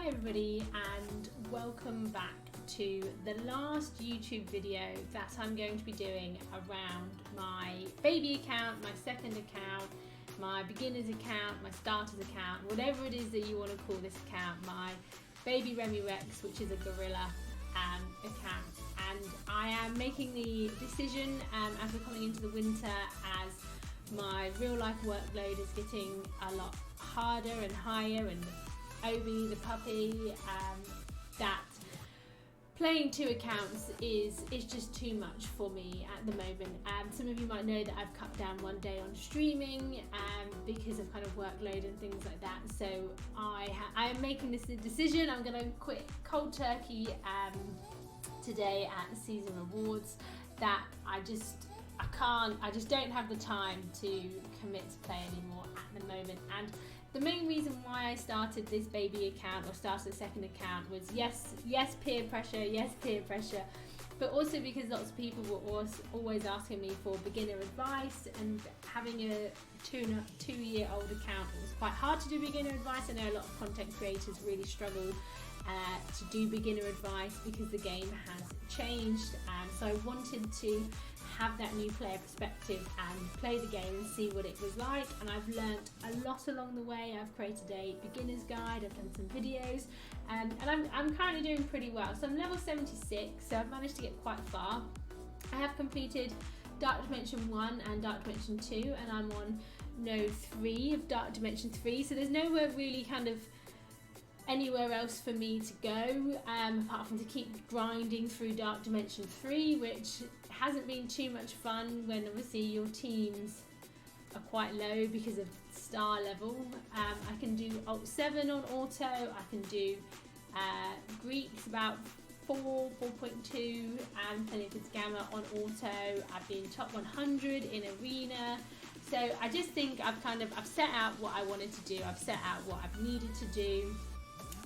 everybody, and welcome back to the last YouTube video that I'm going to be doing around my baby account, my second account, my beginner's account, my starter's account, whatever it is that you want to call this account, my baby Remy Rex, which is a gorilla account. And I am making the decision as we're coming into the winter, as my real life workload is getting a lot harder and higher, and Obi, the puppy, that playing two accounts is just too much for me at the moment. Some of you might know that I've cut down one day on streaming because of kind of workload and things like that. So I am making this decision. I'm going to quit cold turkey today at the season rewards. That I just don't have the time to commit to play anymore at the moment. And the main reason why I started this baby account, or started a second account, was yes peer pressure, but also because lots of people were always asking me for beginner advice, and having a two-year-old account, it was quite hard to do beginner advice. I know a lot of content creators really struggle to do beginner advice because the game has changed, so I wanted to have that new player perspective and play the game and see what it was like. And I've learnt a lot along the way. I've created a beginner's guide, I've done some videos, and I'm currently doing pretty well. So I'm level 76, so I've managed to get quite far. I have completed Dark Dimension 1 and Dark Dimension 2, and I'm on Node 3 of Dark Dimension 3, so there's nowhere really kind of anywhere else for me to go apart from to keep grinding through Dark Dimension 3, which hasn't been too much fun when obviously your teams are quite low because of star level. I can do Alt 7 on auto, I can do Greeks about 4.2 and Planeted Gamma on auto. I've been top 100 in Arena. So I just think I've set out what I wanted to do, I've set out what I've needed to do,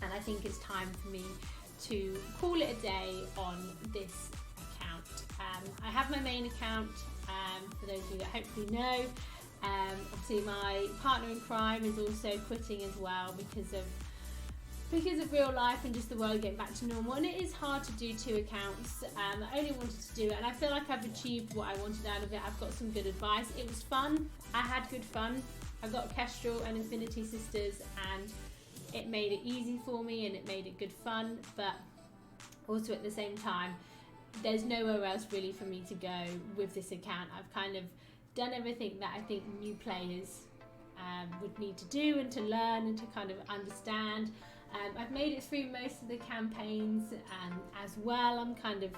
and I think it's time for me to call it a day on this account. I have my main account, for those of you that hopefully know. Obviously my partner in crime is also quitting as well because of real life and just the world getting back to normal, and it is hard to do two accounts. I only wanted to do it, and I feel like I've achieved what I wanted out of it. I've got some good advice. It was fun. I had good fun. I got Kestrel and Infinity Sisters, and it made it easy for me and it made it good fun, but also at the same time there's nowhere else really for me to go with this account. I've kind of done everything that I think new players would need to do and to learn and to kind of understand. I've made it through most of the campaigns as well. I'm kind of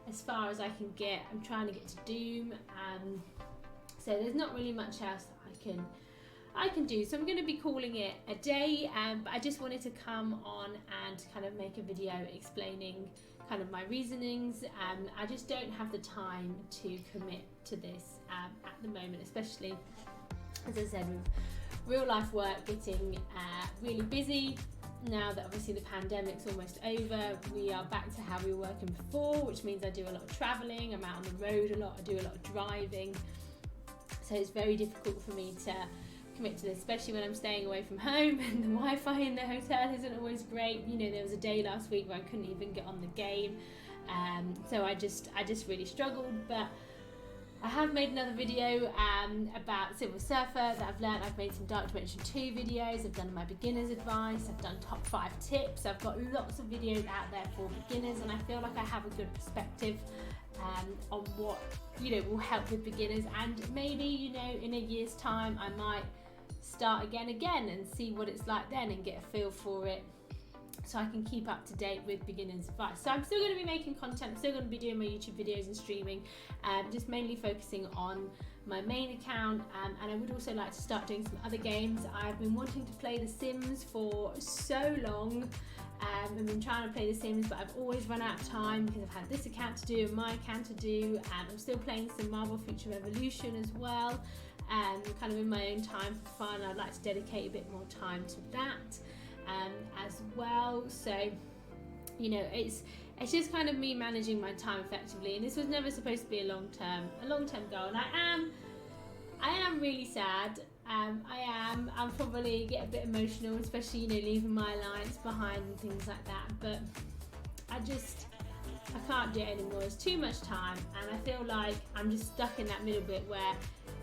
as far as I can get. I'm trying to get to Doom, so there's not really much else I can do, so I'm going to be calling it a day, but I just wanted to come on and kind of make a video explaining kind of my reasonings. I just don't have the time to commit to this at the moment, especially, as I said, with real life work getting really busy. Now that obviously the pandemic's almost over, we are back to how we were working before, which means I do a lot of travelling, I'm out on the road a lot, I do a lot of driving, so it's very difficult for me to commit to this, especially when I'm staying away from home and the Wi-Fi in the hotel isn't always great. You know, there was a day last week where I couldn't even get on the game, so I just really struggled. But I have made another video about Silver Surfer that I've learned. I've made some Dark Dimension 2 videos, I've done my beginner's advice, I've done top 5 tips. I've got lots of videos out there for beginners, and I feel like I have a good perspective on what, you know, will help with beginners. And maybe, you know, in a year's time I might start again and see what it's like then and get a feel for it, so I can keep up to date with beginners advice. So I'm still going to be making content, I'm still going to be doing my YouTube videos and streaming, just mainly focusing on my main account, and I would also like to start doing some other games. I've been wanting to play The Sims for so long. I've been trying to play The Sims, but I've always run out of time because I've had this account to do and my account to do, and I'm still playing some Marvel Future Revolution as well, kind of in my own time for fun. I'd like to dedicate a bit more time to that as well. So, you know, it's just kind of me managing my time effectively, and this was never supposed to be a long-term goal, and I am really sad I'll probably get a bit emotional, especially, you know, leaving my alliance behind and things like that, but I can't do it anymore. It's too much time, and I feel like I'm just stuck in that middle bit where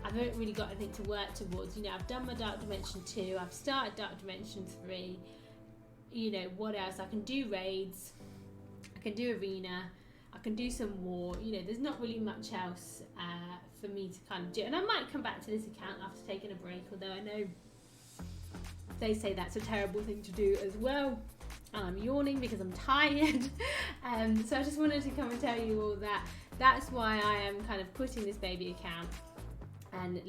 I haven't really got anything to work towards. You know, I've done my Dark Dimension 2, I've started Dark Dimension 3, you know, what else? I can do raids, I can do arena, I can do some war, you know, there's not really much else for me to kind of do. And I might come back to this account after taking a break, although I know they say that's a terrible thing to do as well. And I'm yawning because I'm tired. So I just wanted to come and tell you all that. That's why I am kind of quitting this baby account and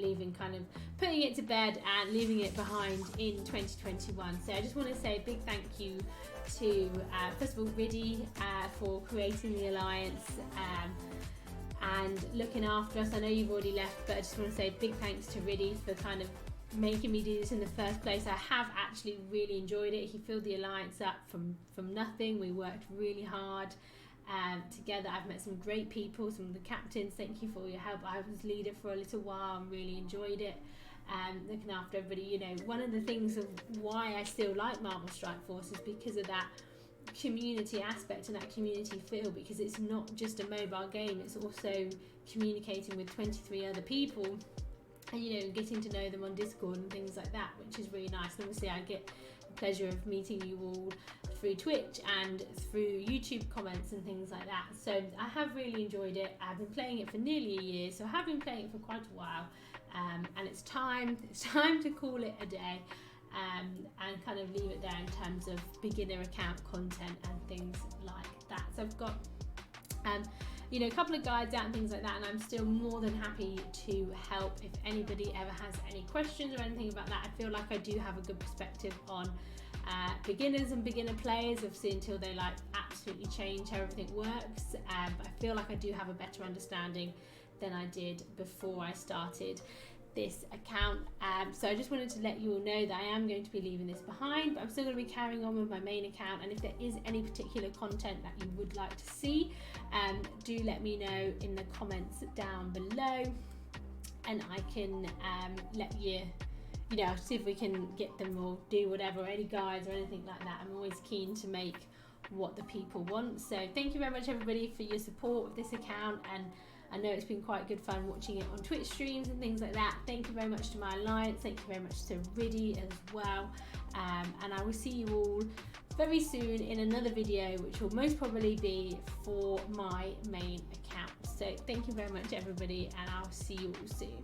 putting it to bed and leaving it behind in 2021. So I just want to say a big thank you to, first of all, Riddy for creating the alliance and looking after us. I know you've already left, but I just want to say a big thanks to Riddy for kind of making me do this in the first place. I have actually really enjoyed it. He filled the alliance up from nothing. We worked really hard together. I've met some great people, some of the captains. Thank you for your help. I was leader for a little while and really enjoyed it, looking after everybody. You know, one of the things of why I still like Marvel Strike Force is because of that community aspect and that community feel, because it's not just a mobile game, it's also communicating with 23 other people and, you know, getting to know them on Discord and things like that, which is really nice. And obviously I get the pleasure of meeting you all through Twitch and through YouTube comments and things like that. So I have really enjoyed it. I've been playing it for nearly a year, so I have been playing it for quite a while, and it's time to call it a day, and kind of leave it there in terms of beginner account content and things like that. So I've got you know, a couple of guides out and things like that, and I'm still more than happy to help if anybody ever has any questions or anything about that. I feel like I do have a good perspective on beginners and beginner players, obviously until they like absolutely change how everything works, but I feel like I do have a better understanding than I did before I started this account. So I just wanted to let you all know that I am going to be leaving this behind, but I'm still going to be carrying on with my main account, and if there is any particular content that you would like to see, do let me know in the comments down below, and I can let you know, see if we can get them or do whatever, or any guides or anything like that. I'm always keen to make what the people want. So thank you very much everybody for your support with this account, and I know it's been quite good fun watching it on Twitch streams and things like that. Thank you very much to my alliance, thank you very much to Riddy as well, and I will see you all very soon in another video, which will most probably be for my main account. So thank you very much everybody, and I'll see you all soon.